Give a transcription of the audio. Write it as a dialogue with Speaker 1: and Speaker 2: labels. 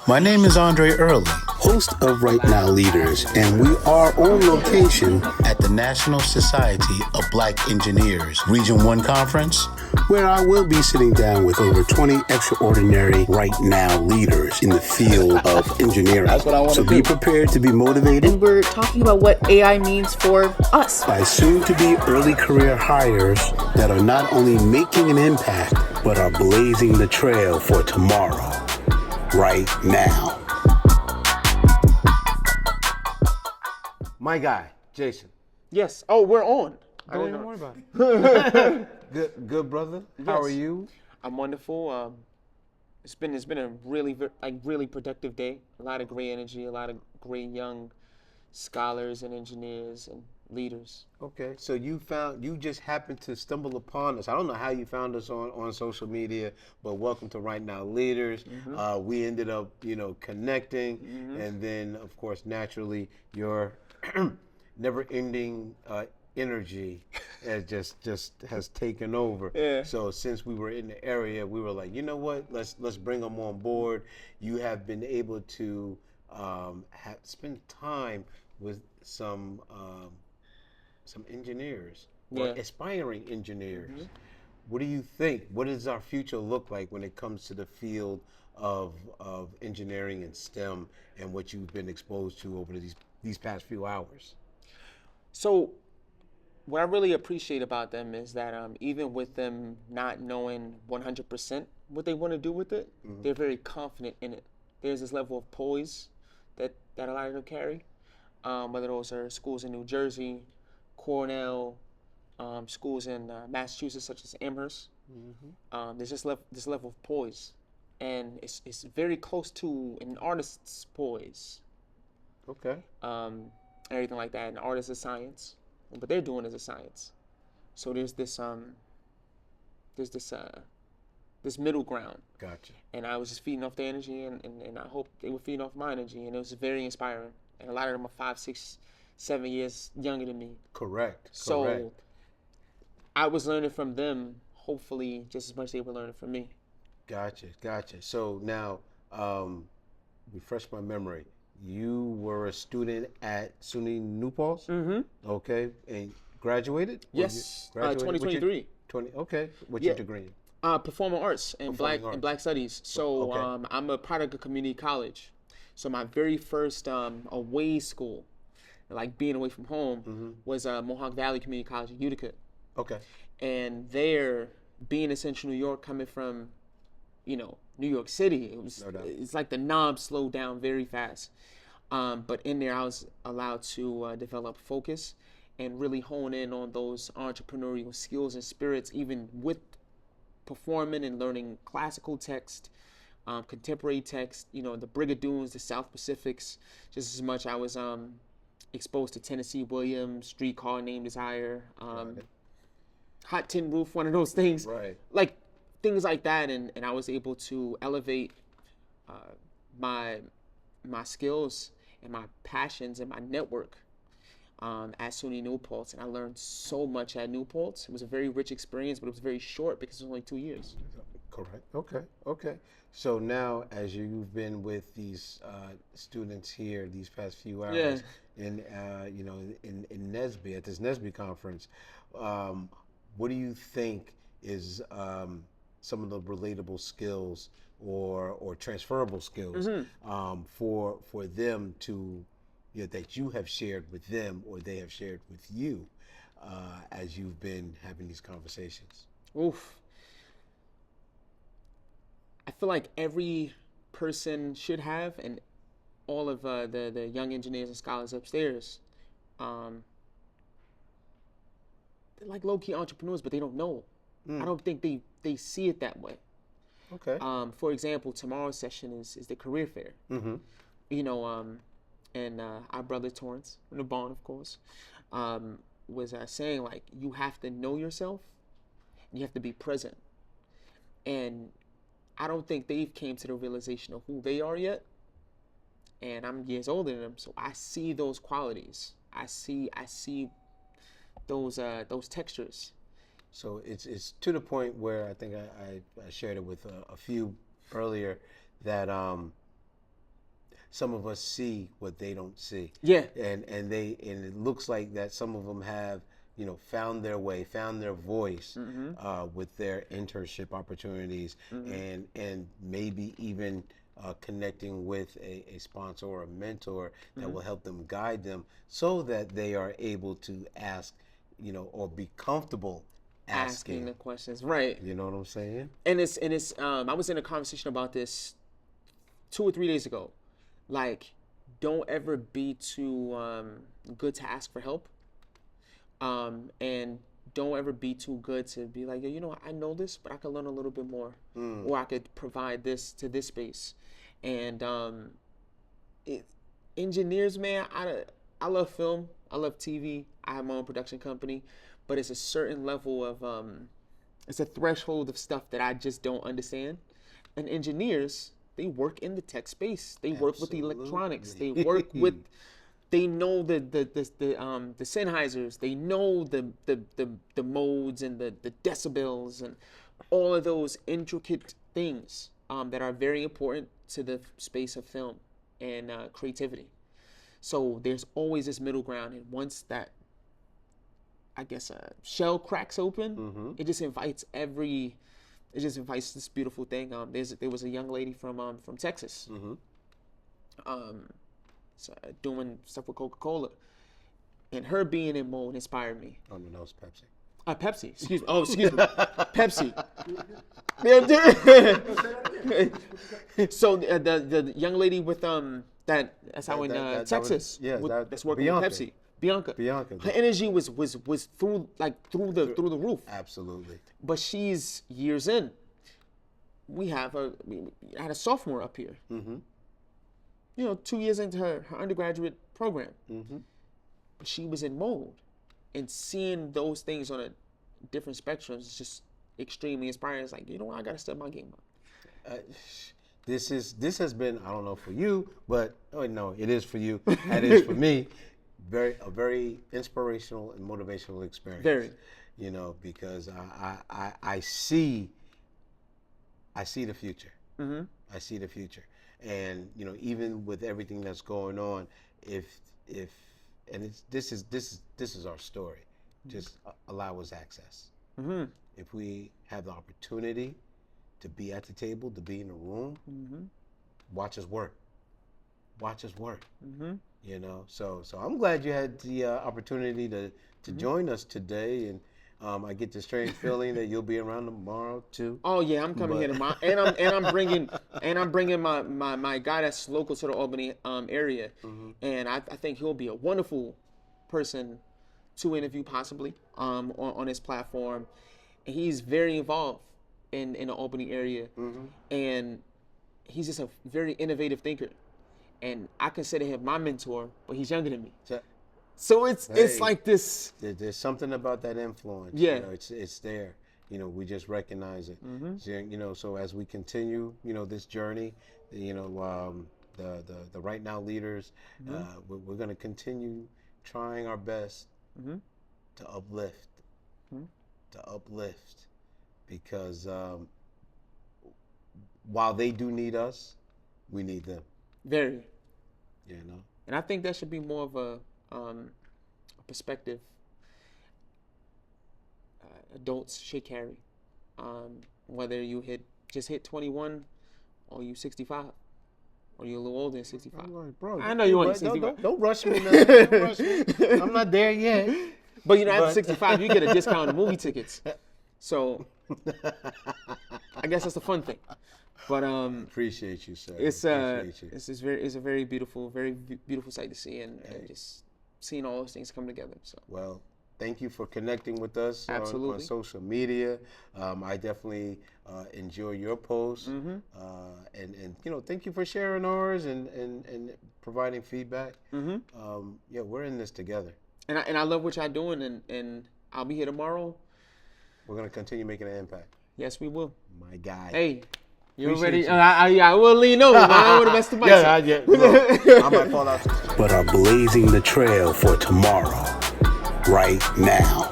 Speaker 1: My name is Andre Early, host of Right Now Leaders, and we are on location at the National Society of Black Engineers Region 1 Conference, where I will be sitting down with over 20 extraordinary Right Now leaders in the field of engineering.
Speaker 2: That's what I want to do.
Speaker 1: So be prepared to be motivated.
Speaker 3: And we're talking about what AI means for us.
Speaker 1: By soon-to-be early career hires that are not only making an impact, but are blazing the trail for tomorrow, right now.
Speaker 2: My guy, Jayson.
Speaker 4: Yes. Oh, we're on.
Speaker 2: Don't even worry about it. Good brother. How
Speaker 4: Yes.
Speaker 2: are you?
Speaker 4: I'm wonderful. It's been a really productive day. A lot of great energy. A lot of great young scholars and engineers and leaders.
Speaker 2: Okay, so you just happened to stumble upon us. I don't know how you found us on social media, but welcome to Right Now Leaders. We ended up, connecting, and then of course, naturally, your never-ending energy just has taken over.
Speaker 4: Yeah.
Speaker 2: So since we were in the area, we were like, you know what? Let's bring them on board. You have been able to spend time with some engineers or aspiring engineers. What do you think? What does our future look like when it comes to the field of engineering and STEM and what you've been exposed to over these past few hours?
Speaker 4: So, what I really appreciate about them is that even with them not knowing 100% what they want to do with it, they're very confident in it. There's this level of poise that a lot of them carry. Whether those are schools in New Jersey, Cornell, schools in Massachusetts such as Amherst. There's just this level of poise, and it's very close to an artist's poise.
Speaker 2: Okay.
Speaker 4: Everything like that. An artist is science, what they're doing is a science. So there's this middle ground.
Speaker 2: Gotcha.
Speaker 4: And I was just feeding off their energy, and I hope they were feeding off my energy, and it was very inspiring. And a lot of them are 5, 6, 7 years younger than me.
Speaker 2: Correct.
Speaker 4: So I was learning from them, hopefully just as much as they were learning from me.
Speaker 2: Gotcha. So now, refresh my memory. You were a student at SUNY New Paltz? Okay, and graduated?
Speaker 4: Yes,
Speaker 2: Graduated?
Speaker 4: 2023.
Speaker 2: Okay, what's your degree?
Speaker 4: Performing arts and black studies. So I'm a product of community college. So my very first away school, like being away from home, was Mohawk Valley Community College in Utica.
Speaker 2: Okay.
Speaker 4: And there, being in Central New York, coming from, New York City, it's like the knob slowed down very fast. But in there, I was allowed to develop focus and really hone in on those entrepreneurial skills and spirits, even with performing and learning classical text, contemporary text, the Brigadoons, the South Pacifics, just as much. I was exposed to Tennessee Williams, Streetcar Named Desire, Hot Tin Roof, one of those things.
Speaker 2: Right.
Speaker 4: Like things like that, and I was able to elevate my skills and my passions and my network at SUNY New Paltz, and I learned so much at New Paltz. It was a very rich experience, but it was very short because it was only 2 years.
Speaker 2: Correct. Okay. So now, as you've been with these students here these past few hours in NSBE, at this NSBE conference, what do you think is some of the relatable skills or transferable skills for them to that you have shared with them or they have shared with you as you've been having these conversations?
Speaker 4: Oof. I feel like every person should have, and all of the young engineers and scholars upstairs, they're like low-key entrepreneurs, but they don't know. I don't think they see it that way.
Speaker 2: Okay.
Speaker 4: For example, tomorrow's session is the career fair. And our brother Torrance, from the Bond, of course, was saying, like, you have to know yourself, and you have to be present. And I don't think they've came to the realization of who they are yet. And I'm years older than them, so I see those qualities. I see those textures.
Speaker 2: So it's to the point where I think I shared it with a few earlier that some of us see what they don't see.
Speaker 4: Yeah.
Speaker 2: And it looks like that some of them have, found their way, found their voice with their internship opportunities, and maybe even connecting with a sponsor or a mentor that will help them guide them so that they are able to ask, or be comfortable asking
Speaker 4: the questions. Right.
Speaker 2: You know what I'm saying?
Speaker 4: And it's I was in a conversation about this 2 or 3 days ago. Like, don't ever be too good to ask for help. And don't ever be too good to be like, I know this, but I could learn a little bit more, or I could provide this to this space. And engineers, man, I love film, I love TV. I have my own production company, but it's a certain level of it's a threshold of stuff that I just don't understand. And engineers, they work in the tech space. They work with the electronics. They work with. They know the Sennheisers. They know the modes and the decibels and all of those intricate things that are very important to the space of film and creativity. So there's always this middle ground, and once that, I guess, shell cracks open, it just invites this beautiful thing. There was a young lady from Texas. Doing stuff with Coca-Cola, and her being in mode inspired me.
Speaker 2: Oh no, it's Pepsi.
Speaker 4: Pepsi. Excuse me. Oh, excuse me. Pepsi. So the young lady with that's out in Texas. That's working
Speaker 2: Bianca.
Speaker 4: with Pepsi. Bianca. Her energy was through the roof.
Speaker 2: Absolutely.
Speaker 4: But she's years in. We had a sophomore up here. 2 years into her undergraduate program. But she was in mode. And seeing those things on a different spectrum is just extremely inspiring. It's like, I got to step my game up.
Speaker 2: This has been, I don't know for you, but no, it is for you. That is for me. A very inspirational and motivational experience.
Speaker 4: Very.
Speaker 2: Because I see the future. I see the future. And even with everything that's going on, this is our story. Just allow us access. If we have the opportunity to be at the table, to be in the room, watch us work. So I'm glad you had the opportunity to join us today, and I get the strange feeling that you'll be around tomorrow too.
Speaker 4: Oh yeah, I'm coming here tomorrow, and I'm bringing my guy that's local to the Albany area, and I think he'll be a wonderful person to interview possibly on his platform. And he's very involved in the Albany area, and he's just a very innovative thinker, and I consider him my mentor, but he's younger than me. So it's like this.
Speaker 2: There's something about that influence.
Speaker 4: Yeah.
Speaker 2: It's there. We just recognize it. So as we continue, this journey, the Right Now leaders, we're going to continue trying our best to uplift, because while they do need us, we need them.
Speaker 4: Very. And I think that should be more of a perspective adults should carry, whether you just hit 21 or you 65 or you're a little older than 65.
Speaker 2: Bro,
Speaker 4: I know you want 65.
Speaker 2: Don't rush me now. Don't rush me. I'm not there yet.
Speaker 4: But after 65, you get a discount on movie tickets. So I guess that's the fun thing. But
Speaker 2: appreciate you, sir.
Speaker 4: It's a very beautiful sight to see, and just seeing all those things come together. So
Speaker 2: well, thank you for connecting with us on social media. I definitely enjoy your posts, and thank you for sharing ours and providing feedback. We're in this together.
Speaker 4: And I love what y'all doing, and I'll be here tomorrow.
Speaker 2: We're gonna continue making an impact.
Speaker 4: Yes, we will.
Speaker 2: My guy.
Speaker 4: Hey. You ready? I will lean over. I would have messed up myself.
Speaker 2: I might fall out.
Speaker 1: But are blazing the trail for tomorrow, right now.